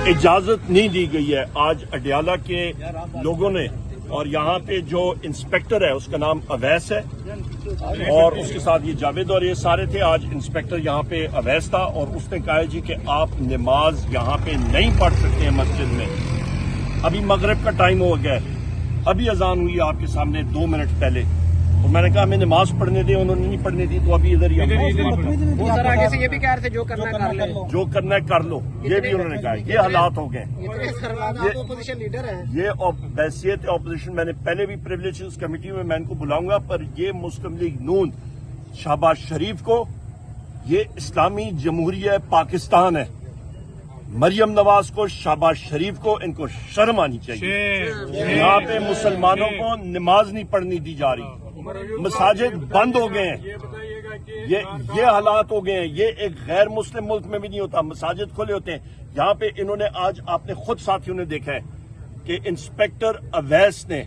इजाजत नहीं दी गई है। आज अडियाला के लोगों ने और यहाँ पे जो इंस्पेक्टर है उसका नाम अवैस है और उसके साथ ये जावेद और ये सारे थे। आज इंस्पेक्टर यहाँ पे अवैस था और उसने कहा है जी कि आप नमाज यहाँ पे नहीं पढ़ सकते हैं मस्जिद में। अभी मगरिब का टाइम हो गया है, अभी अजान हुई आपके सामने 2 मिनट पहले, तो मैंने कहा हमें नमाज पढ़ने दें, उन्होंने नहीं पढ़ने दी, तो अभी इधर ही वो सर आगे से ये भी कह रहे थे जो करना है कर ले, जो करना है कर लो, ये भी उन्होंने कहा। ये हालात हो गए। ये अपोजिशन लीडर है, ये बैसियत अपोजिशन, मैंने पहले भी प्रिविलेजेस कमेटी में मैं इनको बुलाऊंगा, पर ये मुस्लिम लीग नून शहबाज शरीफ को, ये इस्लामी जमहूरिया पाकिस्तान है, मरियम नवाज को, शहबाज शरीफ को, इनको शर्म आनी चाहिए। यहाँ पे मुसलमानों को नमाज नहीं पढ़नी दी जा रही, मसाजिद बंद हो गए हैं। ये हालात हो गए हैं। ये एक गैर मुस्लिम मुल्क में भी नहीं होता, मसाजिद खुले होते हैं। यहाँ पे इन्होंने आज, आपने खुद साथियों ने देखा है कि इंस्पेक्टर अवैस ने,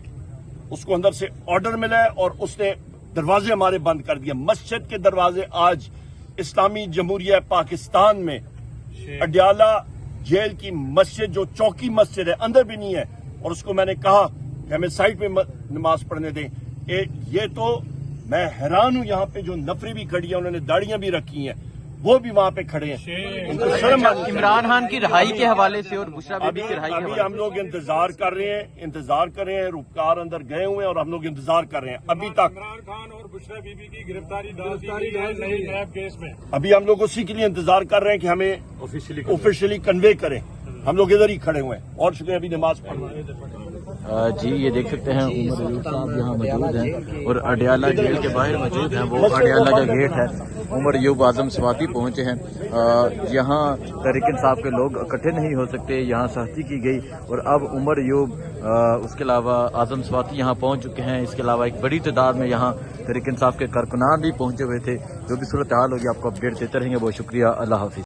उसको अंदर से ऑर्डर मिला है और उसने दरवाजे हमारे बंद कर दिए। मस्जिद के दरवाजे आज इस्लामी जमहूरिया पाकिस्तान में अडियाला जेल की मस्जिद, जो चौकी मस्जिद है, अंदर भी नहीं है, और उसको मैंने कहा कि हमें साइड पे नमाज पढ़ने दें। ये तो मैं हैरान हूं, यहाँ पे जो नफरी भी खड़ी है, उन्होंने दाढ़ियां भी रखी हैं, वो भी वहां पे खड़े हैं। उनको शर्म आनी चाहिए। इमरान खान की रिहाई के हवाले से और बुशरा बीबी की रिहाई के अभी हवाले हम लोग इंतजार कर रहे हैं। रूपकार अंदर गए हुए हैं और हम लोग इंतजार कर रहे हैं। अभी तक इमरान खान और बुशरा बीबी की गिरफ्तारी डाल दी गई है नई नैब केस में। अभी हम लोग उसी के लिए इंतजार कर रहे हैं कि हमें ऑफिशियली कन्वे करें। हम लोग इधर ही खड़े हुए हैं और शुक्रिया, अभी नमाज पढ़। जी ये देख सकते हैं उमर अयूब साहब यहाँ मौजूद हैं और अडियाला जेल के बाहर मौजूद हैं। वो अडियाला का गेट है। उमर अयूब आजम स्वाति पहुंचे हैं। यहाँ तहरीक इंसाफ के लोग इकट्ठे नहीं हो सकते, यहाँ सख्ती की गई और अब उमर अयूब उसके अलावा आजम स्वाति यहाँ पहुंच चुके हैं। इसके अलावा एक बड़ी तादाद में यहाँ तहरीक इंसाफ के कारकुनान भी पहुंचे हुए थे। जो भी सूरत हाल होगी आपको अपडेट देते रहेंगे। बहुत शुक्रिया, अल्लाह हाफिज।